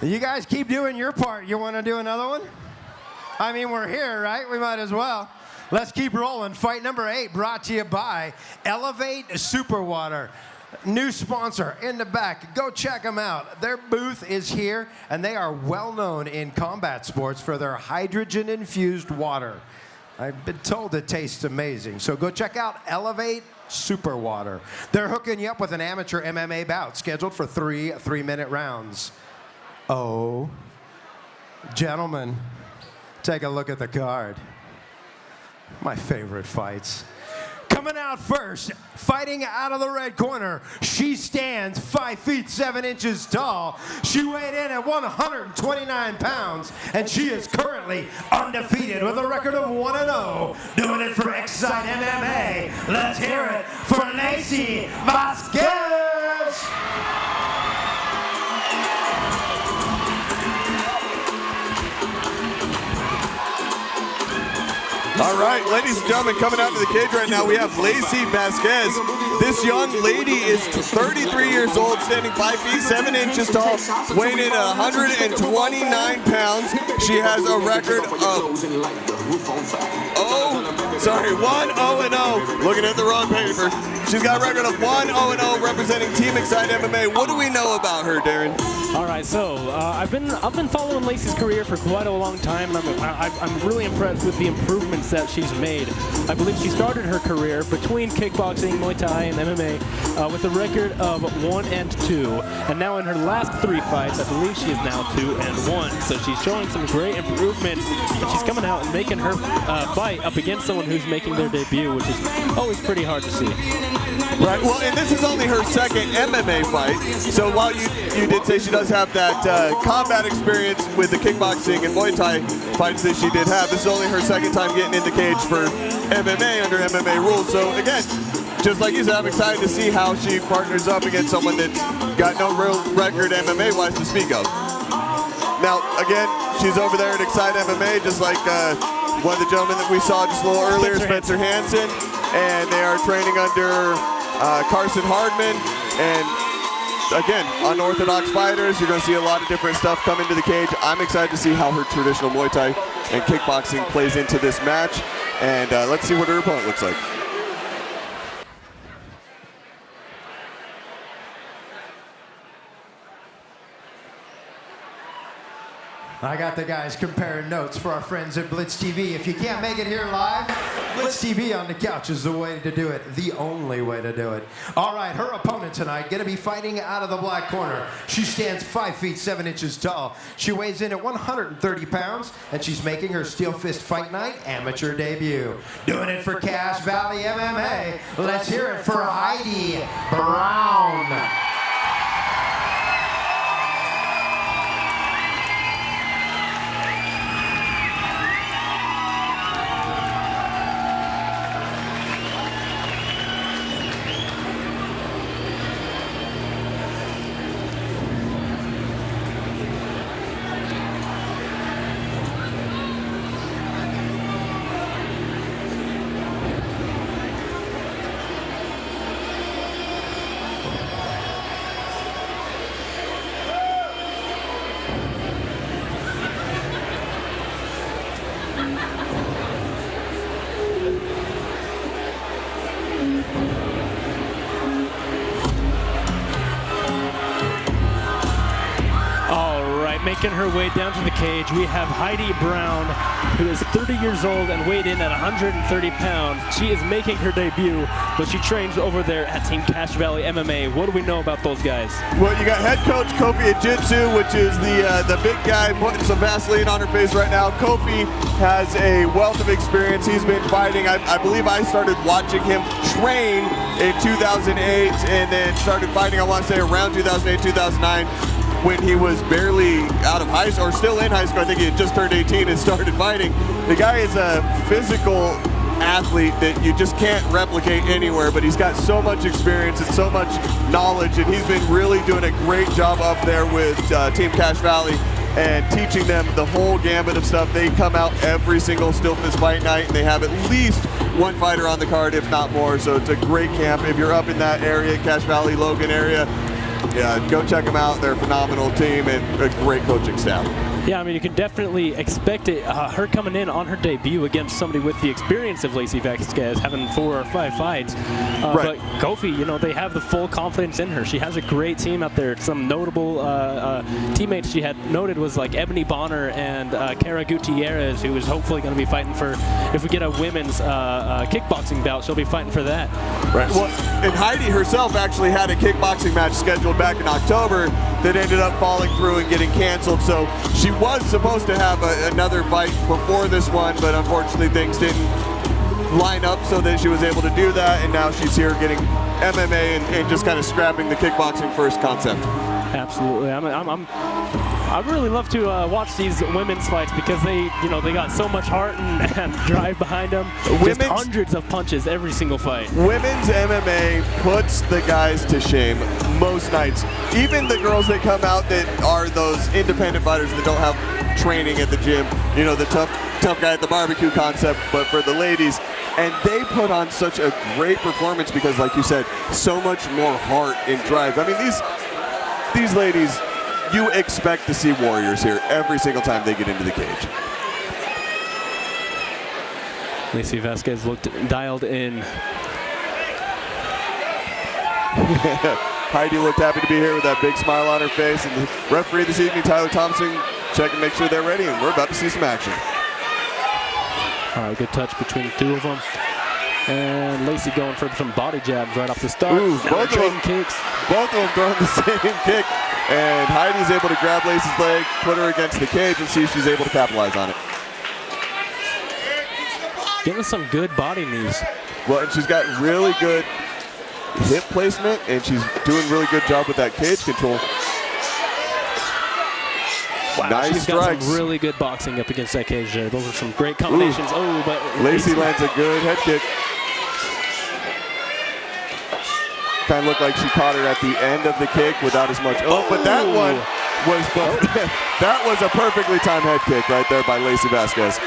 You guys keep doing your part. You want to do another one? I mean, we're here, right? We might as well. Let's keep rolling. Fight number 8 brought to you by Elevate Superwater. New sponsor in the back. Go check them out. Their booth is here, and they are well known in combat sports for their hydrogen-infused water. I've been told it tastes amazing. So go check out Elevate Superwater. They're hooking you up with an amateur MMA bout scheduled for 3 3-minute rounds. Oh, gentlemen, take a look at the card. My favorite fights. Coming out first, fighting out of the red corner, she stands 5 feet 7 inches tall. She weighed in at 129 pounds, and she is currently undefeated with a record of 1-0. Doing it for Excite MMA. Let's hear it for Lacey Vazquez. All right, ladies and gentlemen, coming out to the cage right now, we have Lacey Vazquez. This young lady is 33 years old, standing 5 feet 7 inches tall, weighing in 129 pounds. She has a record of 1-0-0. Looking at the wrong paper. She's got a record of 1-0-0 representing Team Excite MMA. What do we know about her, Darren? All right, so I've been following Lacey's career for quite a long time, and I'm really impressed with the improvements that she's made. I believe she started her career between kickboxing, Muay Thai, and MMA with a record of 1-2, and now in her last 3 fights, I believe she is now 2-1. So she's showing some great improvement, and she's coming out and making her fight up against someone who's making their debut, which is always pretty hard to see. Right, well, and this is only her second MMA fight, so while you did say she does have that combat experience with the kickboxing and Muay Thai fights that she did have, this is only her second time getting in the cage for MMA under MMA rules. So again, just like you said, I'm excited to see how she partners up against someone that's got no real record MMA-wise to speak of. Now, again, she's over there at Excite MMA, just like one of the gentlemen that we saw just a little earlier, Spencer Hansen, and they are training under Carson Hardman, and again, unorthodox fighters. You're going to see a lot of different stuff come into the cage. I'm excited to see how her traditional Muay Thai and kickboxing plays into this match, and let's see what her opponent looks like. I got the guys comparing notes for our friends at Blitz TV. If you can't make it here live, Blitz TV on the couch is the way to do it, the only way to do it. All right, her opponent tonight going to be fighting out of the black corner. She stands 5 feet 7 inches tall. She weighs in at 130 pounds, and she's making her SteelFist Fight Night amateur debut. Doing it for Cache Valley MMA. Let's hear it for Heidi Brown. Making her way down to the cage, we have Heidi Brown, who is 30 years old and weighed in at 130 pounds. She is making her debut, but she trains over there at Team Cache Valley MMA. What do we know about those guys? Well, you got head coach Kofi Ajitsu, which is the big guy putting some Vaseline on her face right now. Kofi has a wealth of experience. He's been fighting. I believe I started watching him train in 2008 and then started fighting, I want to say, around 2008, 2009. When he was barely out of high school, or still in high school. I think he had just turned 18 and started fighting. The guy is a physical athlete that you just can't replicate anywhere, but he's got so much experience and so much knowledge, and he's been really doing a great job up there with Team Cache Valley and teaching them the whole gambit of stuff. They come out every single SteelFist Fight Night, and they have at least one fighter on the card, if not more, so it's a great camp. If you're up in that area, Cache Valley, Logan area, Yeah, go check them out. They're a phenomenal team and a great coaching staff. Yeah, I mean, you can definitely expect it. Her coming in on her debut against somebody with the experience of Lacey Vazquez, having 4 or 5 fights. Right. But Kofi, you know, they have the full confidence in her. She has a great team out there. Some notable teammates she had noted was like Ebony Bonner and Cara Gutierrez, who is hopefully going to be fighting for, if we get a women's kickboxing bout, she'll be fighting for that. Right. Well, and Heidi herself actually had a kickboxing match scheduled back in October that ended up falling through and getting canceled. So she was supposed to have another fight before this one, but unfortunately things didn't line up so that she was able to do that, and now she's here getting MMA and just kind of scrapping the kickboxing first concept. Absolutely. I'd really love to watch these women's fights because they got so much heart and drive behind them. Just hundreds of punches every single fight. Women's MMA puts the guys to shame most nights. Even the girls that come out that are those independent fighters that don't have training at the gym, you know, the tough guy at the barbecue concept, but for the ladies. And they put on such a great performance because, like you said, so much more heart and drive. I mean, these ladies, you expect to see warriors here every single time they get into the cage. Lacey Vazquez looked dialed in. Heidi looked happy to be here with that big smile on her face. And the referee this evening, Tyler Thompson, check and make sure they're ready, and we're about to see some action. All right, good touch between the two of them. And Lacey going for some body jabs right off the start. Ooh, both of them kicks. Both of them throwing the same kick. And Heidi's able to grab Lacey's leg, put her against the cage, and see if she's able to capitalize on it. Getting some good body knees. Well, and she's got really good hip placement, and she's doing a really good job with that cage control. Wow, nice she's strikes. got some really good boxing up against that cage there. Those are some great combinations. Ooh. Oh, but Lacey lands a good head kick. Kind of looked like she caught her at the end of the kick without as much. Oh, but that one was that was a perfectly timed head kick right there by Lacey Vazquez.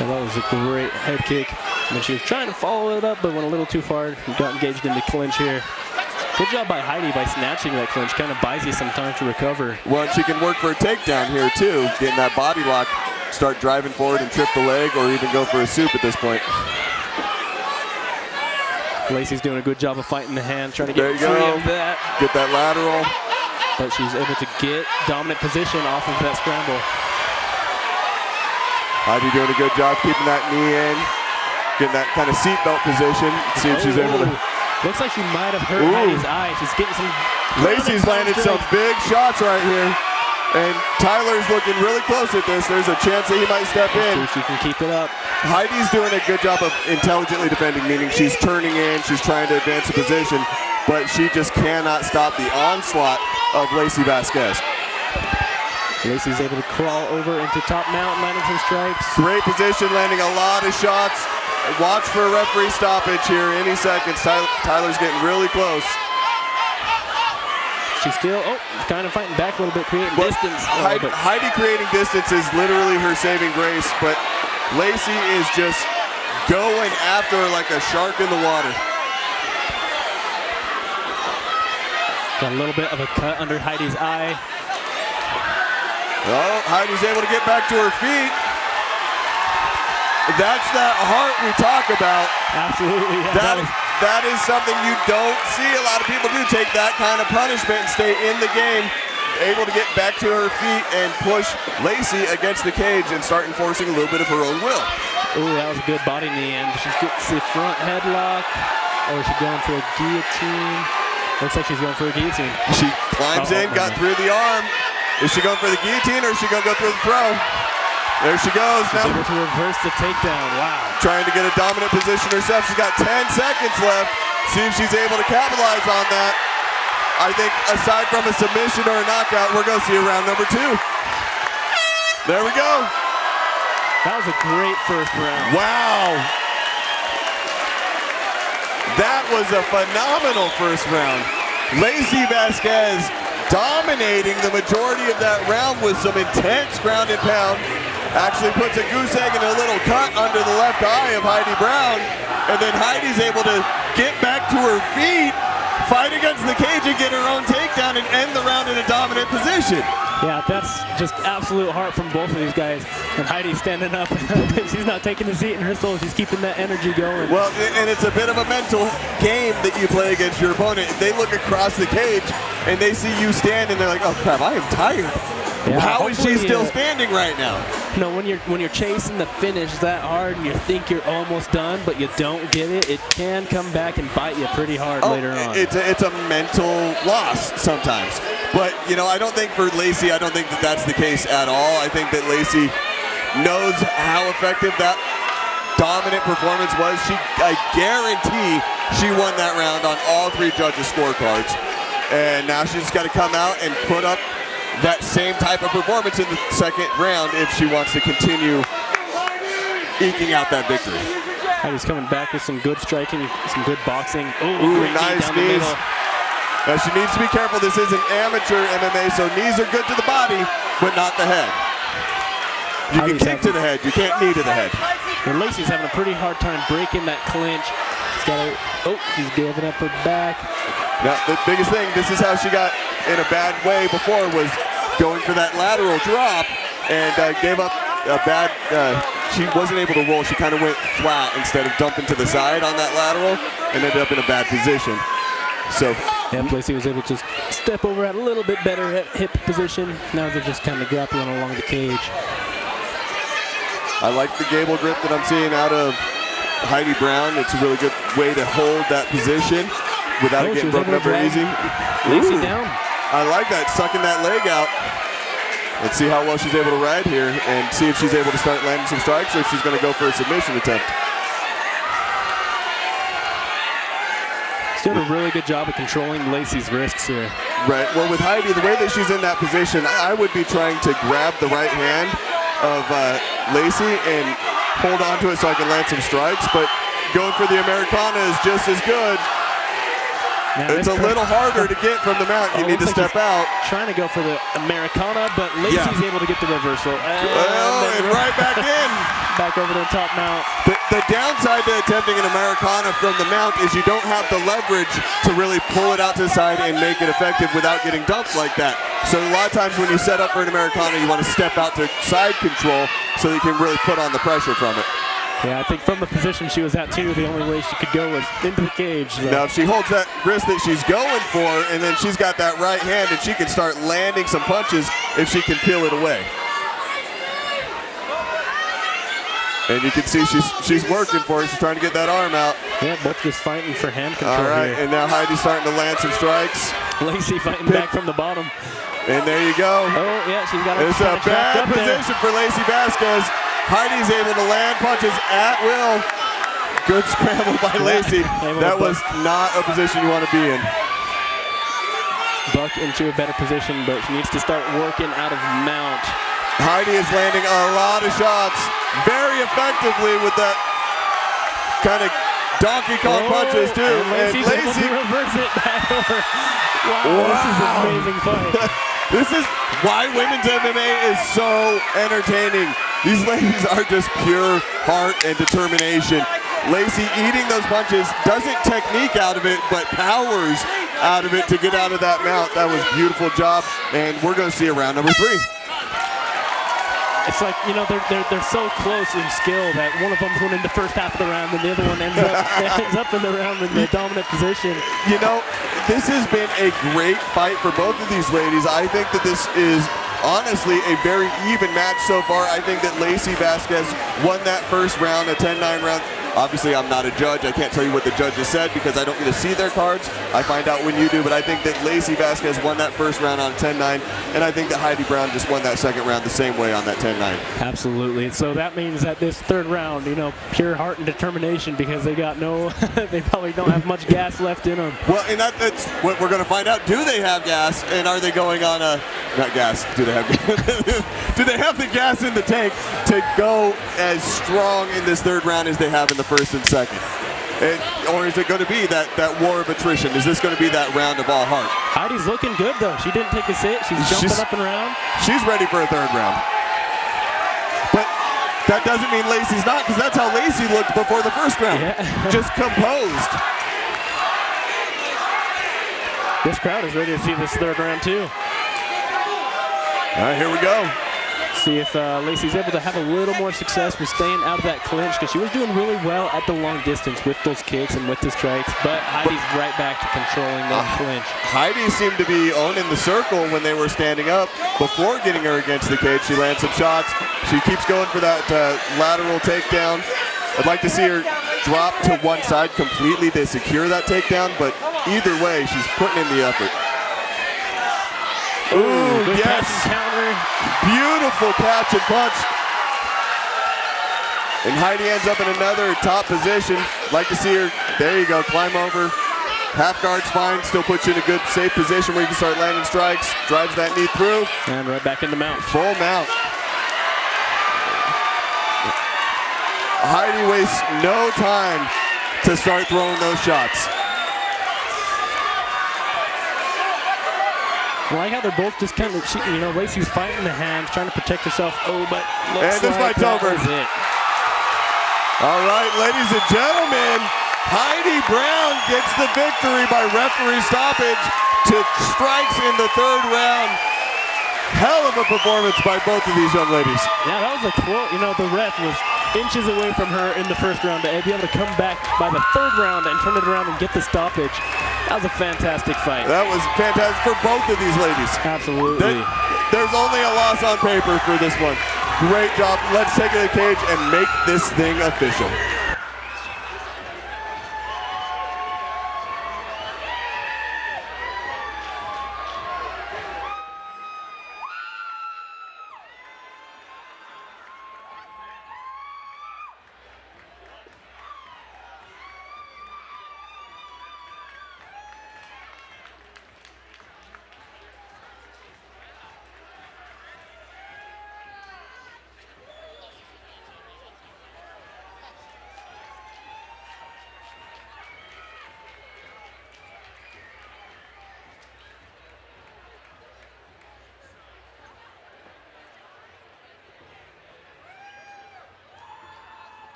And that was a great head kick. And then she was trying to follow it up, but went a little too far. Got engaged in the clinch here. Good job by Heidi by snatching that clinch. Kind of buys you some time to recover. Well, she can work for a takedown here too, getting that body lock, start driving forward and trip the leg, or even go for a soup at this point. Lacey's doing a good job of fighting the hand, trying to get free of that. Get that lateral. But she's able to get dominant position off of that scramble. Heidi doing a good job keeping that knee in, getting that kind of seatbelt position. See if she's able to. Looks like she might have hurt Heidi's eye. She's getting some. Lacey's landed some big shots right here. And Tyler's looking really close at this. There's a chance that he might step in. See if she can keep it up. Heidi's doing a good job of intelligently defending, meaning she's turning in, she's trying to advance the position, but she just cannot stop the onslaught of Lacey Vazquez. Lacey's able to crawl over into top mount, landing some strikes. Great position, landing a lot of shots. Watch for a referee stoppage here any seconds. Tyler's getting really close. She's still, kind of fighting back a little bit, creating distance. Heidi creating distance is literally her saving grace, but Lacey is just going after her like a shark in the water. Got a little bit of a cut under Heidi's eye. Oh, Heidi's able to get back to her feet. That's that heart we talk about. Absolutely. Yeah, that is something you don't see a lot of people do. Take that kind of punishment and stay in the game. Able to get back to her feet and push Lacey against the cage and start enforcing a little bit of her own will. Ooh, that was a good body knee, and she's getting the front headlock. Or is she going for a guillotine? Looks like she's going for a guillotine. She climbs in, got through the arm. Is she going for the guillotine or is she going to go through the throw? There she goes. She's able to reverse the takedown. Wow. Trying to get a dominant position herself. She's got 10 seconds left. See if she's able to capitalize on that. I think aside from a submission or a knockout, we're going to see a round number 2. There we go. That was a great first round. Wow. That was a phenomenal first round. Lacey Vazquez dominating the majority of that round with some intense ground and pound. Actually puts a goose egg and a little cut under the left eye of Heidi Brown. And then Heidi's able to get back to her feet fight against the cage and get her own takedown and end the round in a dominant position. Yeah, that's just absolute heart from both of these guys. And Heidi's standing up. She's not taking a seat in her soul. She's keeping that energy going. Well, and it's a bit of a mental game that you play against your opponent. They look across the cage and they see you stand and they're like, oh crap, I am tired. Yeah, how is she still standing right now? No, when you're chasing the finish that hard and you think you're almost done, but you don't get it, it can come back and bite you pretty hard later on. It's a mental loss sometimes. But, you know, I don't think for Lacey, I don't think that that's the case at all. I think that Lacey knows how effective that dominant performance was. I guarantee she won that round on all 3 judges' scorecards. And now she's got to come out and put up that same type of performance in the second round if she wants to continue eking out that victory. Heidi's coming back with some good striking, some good boxing. Ooh, great nice knee down the knees. middle. Now she needs to be careful. This isn't amateur MMA, so knees are good to the body, but not the head. You can kick to the head, you can't knee to the head. And Lacey's having a pretty hard time breaking that clinch. She's giving up her back. Now, the biggest thing, this is how she got in a bad way before, was going for that lateral drop and gave up a bad, she wasn't able to roll. She kind of went flat instead of dumping to the side on that lateral and ended up in a bad position. So, yeah, Lacey was able to just step over at a little bit better hip position. Now they're just kind of grappling along the cage. I like the gable grip that I'm seeing out of Heidi Brown. It's a really good way to hold that position without it getting broken up very easy. Lacey down. I like that, sucking that leg out. Let's see how well she's able to ride here and see if she's able to start landing some strikes or if she's going to go for a submission attempt. She's doing a really good job of controlling Lacey's wrists here. Right. Well, with Heidi, the way that she's in that position, I would be trying to grab the right hand of Lacey and hold on to it so I can land some strikes, but going for the Americana is just as good. Now it's a little harder to get from the mount. You need to step out. Trying to go for the Americana, but Lacey's able to get the reversal. And right back in. Back over to the top mount. The downside to attempting an Americana from the mount is you don't have the leverage to really pull it out to the side and make it effective without getting dumped like that. So a lot of times when you set up for an Americana, you want to step out to side control so that you can really put on the pressure from it. Yeah, I think from the position she was at too, the only way she could go was into the cage. So. Now, if she holds that wrist that she's going for, and then she's got that right hand, and she can start landing some punches if she can peel it away. And you can see she's working for it. She's trying to get that arm out. Yeah, both just fighting for hand control. All right, here. and now Heidi's starting to land some strikes. Lacey fighting back from the bottom. And there you go. Oh, yeah, she's got her. It's a bad position for Lacey Vazquez. Heidi's able to land punches at will. Good scramble by Lacey. That was not a position you want to be in. Buck into a better position, but she needs to start working out of mount. Heidi is landing a lot of shots very effectively with that kind of Donkey Kong punches too. And Lacey's able to reverse it back over. Wow, this is an amazing fight. This is why women's MMA is so entertaining. These ladies are just pure heart and determination. Lacey eating those punches, doesn't technique out of it, but powers out of it to get out of that mount. That was a beautiful job, and we're going to see a round number 3. It's like, you know, they're so close in skill that one of them's winning the first half of the round and the other one ends up in the round in the dominant position. You know, this has been a great fight for both of these ladies. I think that this is honestly a very even match so far. I think that Lacey Vazquez won that first round, a 10-9 round. Obviously, I'm not a judge. I can't tell you what the judges said because I don't get to see their cards. I find out when you do, but I think that Lacey Vazquez won that first round on 10-9, and I think that Heidi Brown just won that second round the same way on that 10-9. Absolutely. So that means that this third round, you know, pure heart and determination because they got no, they probably don't have much gas left in them. Well, and that's what we're going to find out. Do they have gas, and are they going on a, not gas, do they have do they have the gas in the tank to go as strong in this third round as they have in the first and second? Or is it going to be that war of attrition? Is this going to be that round of all heart? Heidi's looking good, though. She didn't take a sit. She's jumping up and around. She's ready for a third round. But that doesn't mean Lacey's not, because that's how Lacey looked before the first round. Yeah. Just composed. This crowd is ready to see this third round too. All right, here we go. See if Lacey's able to have a little more success with staying out of that clinch, because she was doing really well at the long distance with those kicks and with the strikes, but Heidi's right back to controlling that clinch. Heidi seemed to be owning the circle when they were standing up. Before getting her against the cage, she lands some shots. She keeps going for that lateral takedown. I'd like to see her drop to one side completely to secure that takedown, but either way, she's putting in the effort. Ooh, good yes. counter. Beautiful catch and punch. And Heidi ends up in another top position. Like to see her, there you go, climb over. Half guard's fine, still puts you in a good, safe position where you can start landing strikes. Drives that knee through. And right back in the mount. Full mount. Heidi wastes no time to start throwing those shots. I like how they're both just kind of, Lacey's fighting the hands, trying to protect herself. Oh, but and this like fight's over. It. All right, ladies and gentlemen, Heidi Brown gets the victory by referee stoppage to strikes in the third round. Hell of a performance by both of these young ladies. Yeah, that was a close, the ref was inches away from her in the first round to be able to come back by the third round and turn it around and get the stoppage. That was a fantastic fight. That was fantastic for both of these ladies. Absolutely. There's only a loss on paper for this one. Great job. Let's take it to the cage and make this thing official.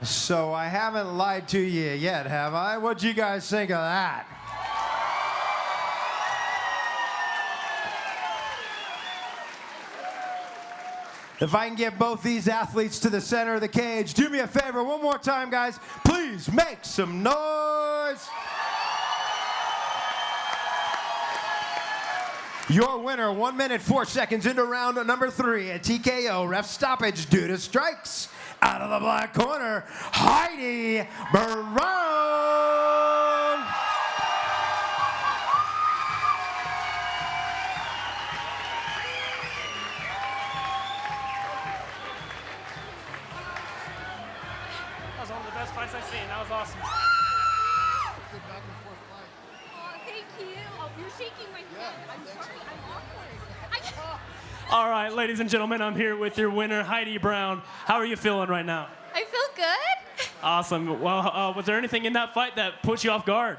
So I haven't lied to you yet, have I? What'd you guys think of that? If I can get both these athletes to the center of the cage, do me a favor one more time, guys. Please make some noise. Your winner, 1 minute, 4 seconds into round number 3 at TKO. Ref stoppage due to strikes. Out of the black corner, Heidi Brown. That was one of the best fights I've seen. That was awesome. Good back and forth fight. Oh, thank you. Oh, you're shaking my hand. I'm sorry. I'm awkward. All right, ladies and gentlemen, I'm here with your winner, Heidi Brown. How are you feeling right now? I feel good. Awesome. Well, was there anything in that fight that put you off guard?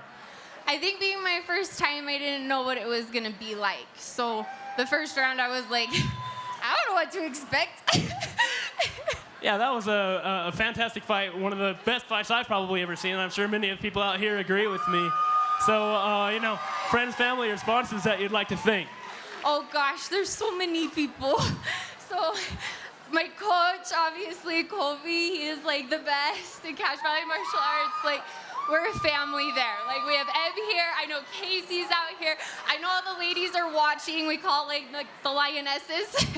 I think being my first time, I didn't know what it was going to be like. So the first round, I was like, I don't know what to expect. Yeah, that was a fantastic fight. One of the best fights I've probably ever seen. And I'm sure many of the people out here agree with me. So, friends, family, or sponsors that you'd like to thank. Oh, gosh, there's so many people. So my coach, obviously, Kobe, he is, like, the best in Cache Valley Martial Arts. Like, we're a family there. Like, we have Eb here. I know Casey's out here. I know all the ladies are watching. We call it, like the lionesses. And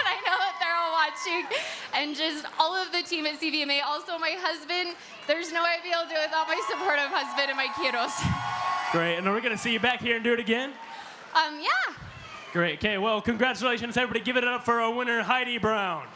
I know that they're all watching. And just all of the team at CVMA. Also, my husband. There's no way I'd be able to do it without my supportive husband and my kiddos. Great. And are we going to see you back here and do it again? Yeah. Great. Okay, well, congratulations, everybody. Give it up for our winner, Heidi Brown.